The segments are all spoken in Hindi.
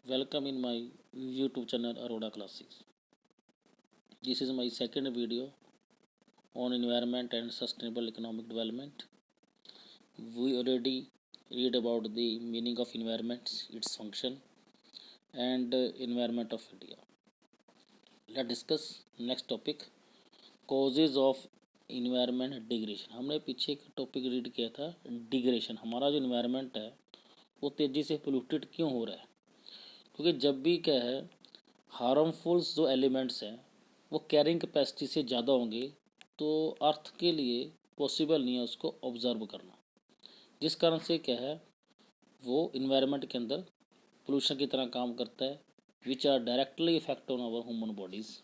Welcome in my YouTube channel Aroda Classics. This is my second video on environment and sustainable economic development. We already read about the meaning of environment, its function, and environment of India. Let's discuss next topic, causes of environment degradation. हमने पीछे एक टॉपिक रीड किया था, डिग्रेशन. हमारा जो इन्वायरमेंट है वो तेज़ी से पोल्यूटेड क्यों हो रहा है? क्योंकि जब भी क्या है, हार्मफुल्स जो एलिमेंट्स हैं वो कैरिंग कैपेसिटी से ज़्यादा होंगे तो अर्थ के लिए पॉसिबल नहीं है उसको ऑब्जर्व करना, जिस कारण से क्या है वो इन्वायरमेंट के अंदर पोल्यूशन की तरह काम करता है, which are directly effect on our human bodies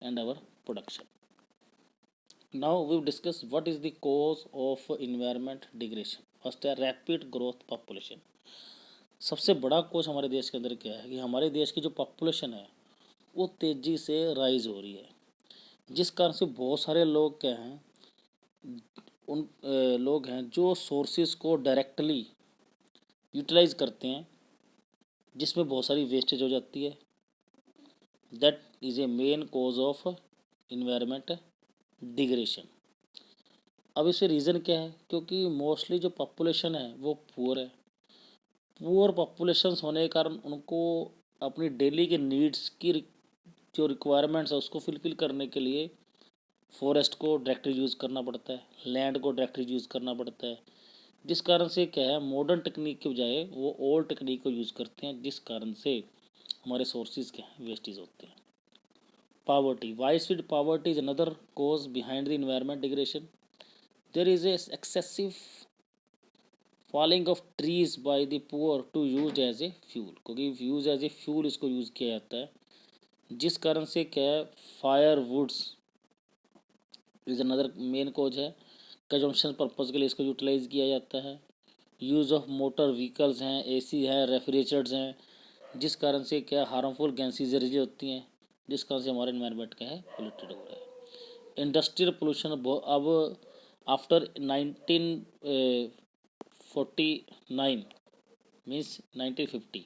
and our production. Now we discuss what is the cause of environment degradation. First है रैपिड ग्रोथ पॉपुलेशन. सबसे बड़ा कॉज हमारे देश के अंदर क्या है कि हमारे देश की जो पॉपुलेशन है वो तेज़ी से राइज हो रही है, जिस कारण से बहुत सारे लोग क्या हैं, लोग हैं जो सोर्सेज को डायरेक्टली यूटिलाइज करते हैं, जिसमें बहुत सारी वेस्टेज हो जाती है. That is a main cause of environment degradation. अब इससे रीज़न क्या है? क्योंकि मोस्टली जो पॉपुलेशन है वो पुअर है. पुअर पॉपुलेशन होने के कारण उनको अपनी डेली के नीड्स की जो रिक्वायरमेंट्स है उसको फुलफिल करने के लिए फॉरेस्ट को डायरेक्टली यूज़ करना पड़ता है, लैंड को डायरेक्टली यूज़ करना पड़ता है, जिस कारण से क्या है मॉडर्न टेक्निक के बजाय वो ओल्ड टेक्निक को यूज़ करते हैं, जिस कारण से हमारे सोर्सेज क्या हैं वेस्टेज होते हैं. Poverty, widespread poverty is another cause behind the environment degradation. There is a excessive falling of trees by the poor to use as a fuel. क्योंकि यूज एज ए फ्यूल इसको यूज़ किया जाता है, जिस कारण से क्या है fire woods is another main cause है. कंजम्पशन पर्पज़ के लिए इसको यूटिलाइज किया जाता है. यूज़ ऑफ मोटर व्हीकल्स हैं, एसी है, रेफ्रिजरेटर्स हैं, जिस कारण से क्या हार्मफुल गैसेज रिलीज होती हैं, जिस कारण से हमारा इन्वायरमेंट क्या है पोल्यूटेड हो रहा है. इंडस्ट्रियल पोल्यूशन अब after 1949 means 1950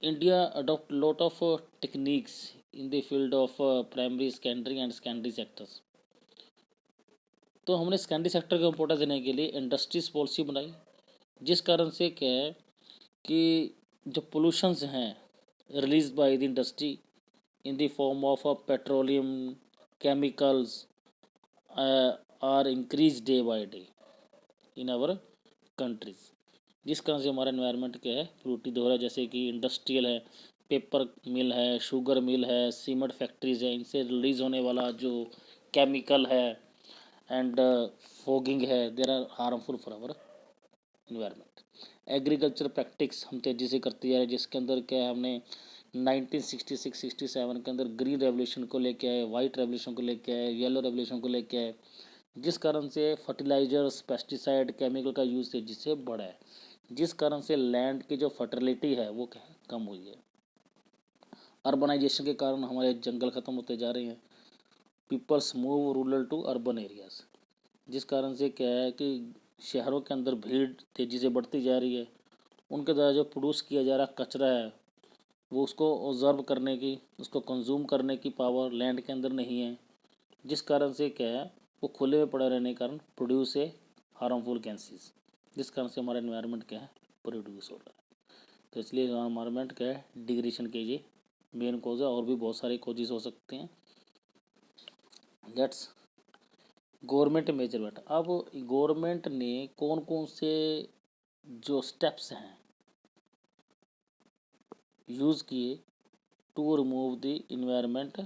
India adopt lot of techniques in the field of primary secondary and secondary sectors. तो हमने सेकेंडरी सेक्टर को इम्पोर्टेंस देने के लिए इंडस्ट्रीज पॉलिसी बनाई, जिस कारण से क्या है कि जो पोल्यूशंस हैं release by the industry in the form of petroleum chemicals are increase day by day in our countries, जिस कारण से हमारा एनवायरनमेंट क्या है पोल्यूटेड हो रहा है. जैसे कि इंडस्ट्रियल है, पेपर मिल है, शुगर मिल है, सीमेंट फैक्ट्रीज है, इनसे रिलीज होने वाला जो केमिकल है एंड फॉगिंग है, there are harmful for our environment. Agriculture practices हम तेज़ी से करते जा रहे हैं, जिसके अंदर क्या है हमने 1966-67 के अंदर ग्रीन रेवोल्यूशन को लेके आए, वाइट रेवोल्यूशन को लेके आए, येलो रेवोल्यूशन को लेके आए, जिस कारण से फर्टिलाइजर्स पेस्टिसाइड केमिकल का यूज़ तेज़ी से बढ़ा है, जिस कारण से लैंड की जो फर्टिलिटी है वो क्या है कम हुई है. अर्बनाइजेशन के कारण हमारे जंगल ख़त्म होते जा रहे हैं. Peoples move rural to urban areas, जिस कारण से क्या है कि शहरों के अंदर भीड़ तेज़ी से बढ़ती जा रही है. उनके द्वारा जो प्रोड्यूस किया जा रहा कचरा है वो उसको ऑब्जर्व करने की, उसको कंज्यूम करने की पावर लैंड के अंदर नहीं है, जिस कारण से क्या है वो खुले में पड़े रहने के कारण प्रोड्यूस है हार्मफुल गैसेस, जिस कारण से हमारा एनवायरनमेंट क्या है प्रोड्यूस हो रहा है. तो इसलिए एनवायरनमेंट क्या है डिग्रेडेशन के ये मेन कॉज है, और भी बहुत सारे कॉजेज हो सकते हैं. That's government measurement. अब गवर्नमेंट ने कौन कौन से जो स्टेप्स हैं यूज़ किए to remove the environment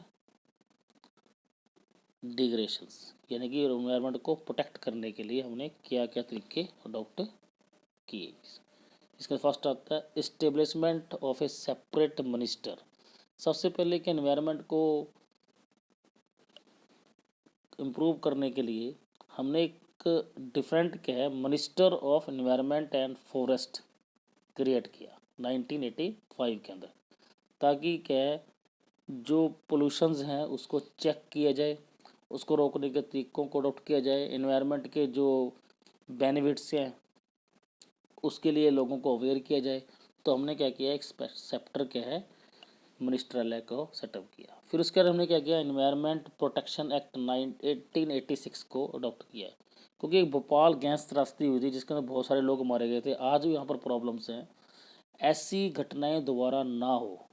degradations, यानी कि इन्वायरमेंट को प्रोटेक्ट करने के लिए हमने क्या क्या तरीके अडॉप्ट किए. इसका फर्स्ट आता है establishment of A separate minister. सबसे पहले कि इन्वायरमेंट को इम्प्रूव करने के लिए हमने एक डिफरेंट क्या है minister of environment and forest create किया 1985 के अंदर, ताकि क्या है जो पोल्यूशंस हैं उसको चेक किया जाए, उसको रोकने के तरीक़ों को अडॉप्ट किया जाए, इन्वायरमेंट के जो बेनिफिट्स हैं उसके लिए लोगों को अवेयर किया जाए, तो हमने क्या किया, एक सेप्टर क्या है मिनिस्ट्रियल को सेटअप किया। फिर उसके बाद हमने क्या किया, एनवायरनमेंट प्रोटेक्शन एक्ट 1886 को अडॉप्ट किया, क्योंकि एक भोपाल गैस त्रासदी हुई थी जिसके अंदर बहुत सारे लोग मारे गए थे, आज भी यहाँ पर प्रॉब्लम्स हैं। ऐसी घटनाएं दोबारा ना हो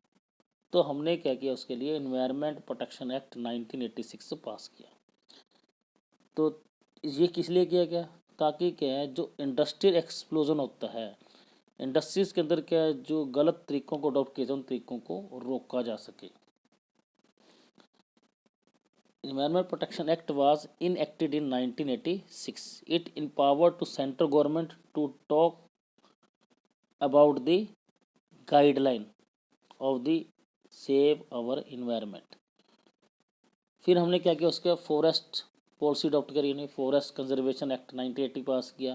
तो हमने क्या किया, उसके लिए एनवायरनमेंट प्रोटेक्शन एक्ट 1986 पास किया। तो ये किस लिए किया गया, ताकि क्या है जो इंडस्ट्रियल एक्सप्लोजन होता है इंडस्ट्रीज के अंदर, क्या है जो गलत तरीकों को अडॉप्ट किए थे उन तरीकों को रोका जा सके। Environment Protection Act was enacted in 1986. It empowered to central government to talk about the guideline of the save our environment. फिर हमने क्या किया, उसके फॉरेस्ट पॉलिसी अडॉप्ट करी, यानी फॉरेस्ट कंजर्वेशन एक्ट 1980 पास किया,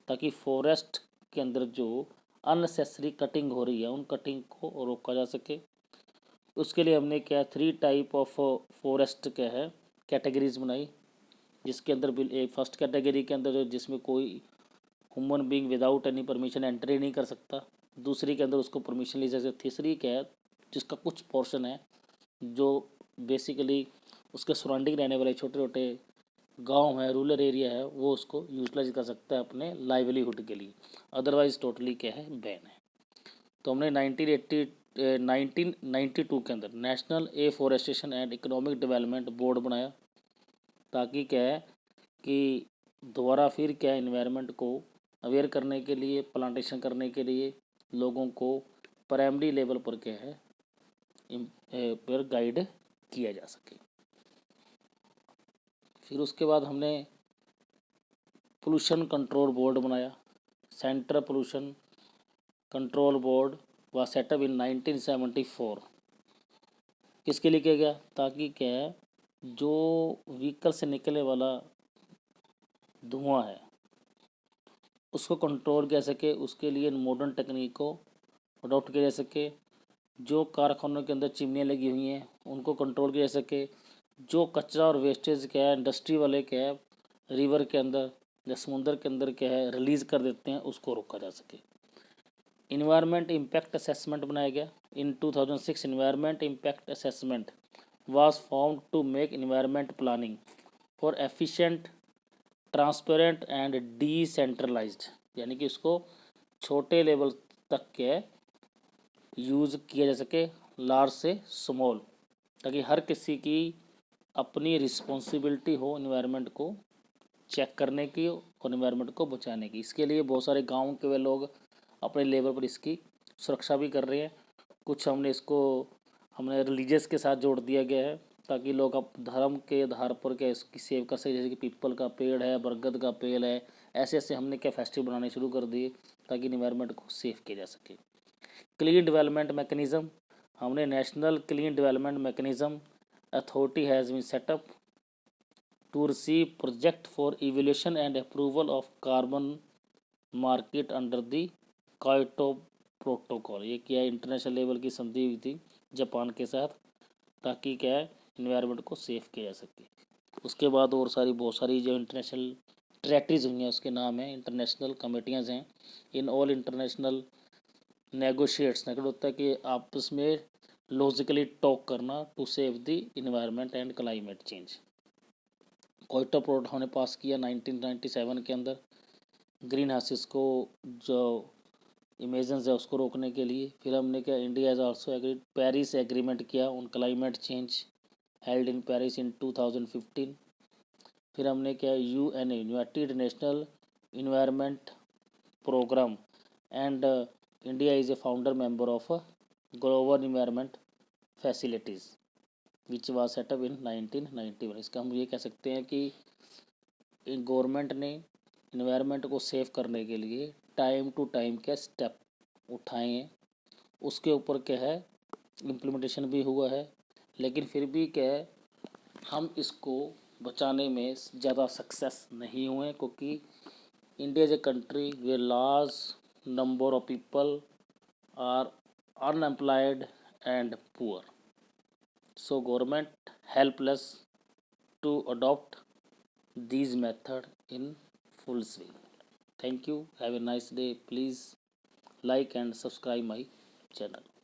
ताकि फॉरेस्ट के अंदर जो अननेसेसरी कटिंग हो रही है उन कटिंग को रोका जा सके। उसके लिए हमने क्या 3 टाइप ऑफ फॉरेस्ट क्या है कैटेगरीज बनाई, जिसके अंदर बिल एक फर्स्ट कैटेगरी के अंदर जिसमें कोई human being without any permission entry नहीं कर सकता, दूसरी के अंदर उसको परमिशन ली जा सकती, तीसरी क्या है जिसका कुछ पोर्शन है जो बेसिकली उसके सराउंडिंग रहने वाले छोटे छोटे गांव है, रूरल एरिया है, वो उसको यूटिलाइज कर सकता है अपने लाइवलीहुड के लिए, अदरवाइज टोटली क्या है बैन है। तो हमने 1992 के अंदर national afforestation and economic development board बनाया, ताकि क्या है कि दोबारा फिर क्या है इन्वायरमेंट को अवेयर करने के लिए, प्लांटेशन करने के लिए लोगों को प्राइमरी लेवल पर क्या है पर गाइड किया जा सके। फिर उसके बाद हमने पोल्यूशन कंट्रोल बोर्ड बनाया, central pollution control board was set up in 1974। किसके लिए किया गया, ताकि क्या है जो व्हीकल से निकलने वाला धुआं है उसको कंट्रोल किया सके, उसके लिए मॉडर्न टेक्निक को अडॉप्ट किया जा सके, जो कारखानों के अंदर चिमनियाँ लगी हुई हैं उनको कंट्रोल किया जा सके, जो कचरा और वेस्टेज क्या है इंडस्ट्री वाले क्या है रिवर के अंदर या समुंदर के अंदर क्या है रिलीज़ कर देते हैं उसको रोका जा सके। इन्वायरमेंट इम्पैक्ट असेसमेंट बनाया गया। In 2006 environment impact assessment was formed to make environment planning for efficient transparent and decentralised, यानी कि उसको छोटे लेवल तक के यूज़ किया जा सके, लार्ज से स्मॉल, ताकि हर किसी की अपनी रिस्पॉन्सिबिलिटी हो इन्वायरमेंट को चेक करने की और इन्वायरमेंट को बचाने की। इसके लिए बहुत सारे गाँव के वे लोग अपने लेवल पर इसकी सुरक्षा भी कर रहे हैं। कुछ हमने रिलीजियस के साथ जोड़ दिया गया है, ताकि लोग अब धर्म के आधार पर क्या इसकी सेव कर सके, जैसे कि पीपल का पेड़ है, बरगद का पेड़ है, ऐसे ऐसे हमने क्या फेस्टिवल बनाने शुरू कर दिए ताकि इन्वायरमेंट को सेव किया जा सके। क्लीन डेवलपमेंट मैकेनिज़्म, हमने national clean development mechanism authority has been set up to receive project for evaluation and approval of carbon market under the Kyoto protocol. ये क्या है इंटरनेशनल लेवल की संधि हुई थी जापान के साथ, ताकि क्या है इन्वायरमेंट को सेव किया जा सके। उसके बाद और बहुत सारी जो इंटरनेशनल ट्रैक्टीज हुई हैं उसके नाम है इंटरनेशनल कमेटियाँ हैं। इन ऑल इंटरनेशनल नेगोशिएट्स होता है कि आपस में लॉजिकली टॉक करना to save the environment and climate change. Kyoto protocol हमने पास किया 1997 के अंदर, ग्रीन हाउसेस को जो इमेजेंस है उसको रोकने के लिए। फिर हमने क्या India is also agreed Paris agreement किया on climate change held in Paris in 2015। फिर हमने क्या United National Environment Programme and India is a founder member of Global Environment Facilities which was set up in 1991। इसका हम ये कह सकते हैं कि गवर्नमेंट ने इन्वायरमेंट को सेव करने के लिए टाइम टू टाइम क्या स्टेप उठाए हैं, उसके ऊपर क्या है इम्प्लीमेंटेशन भी हुआ है, लेकिन फिर भी क्या है हम इसको बचाने में ज़्यादा सक्सेस नहीं हुए, क्योंकि India is a country way large number of people are unemployed and poor, so government helpless to adopt these method in full swing. Thank you. Have a nice day. Please like and subscribe my channel.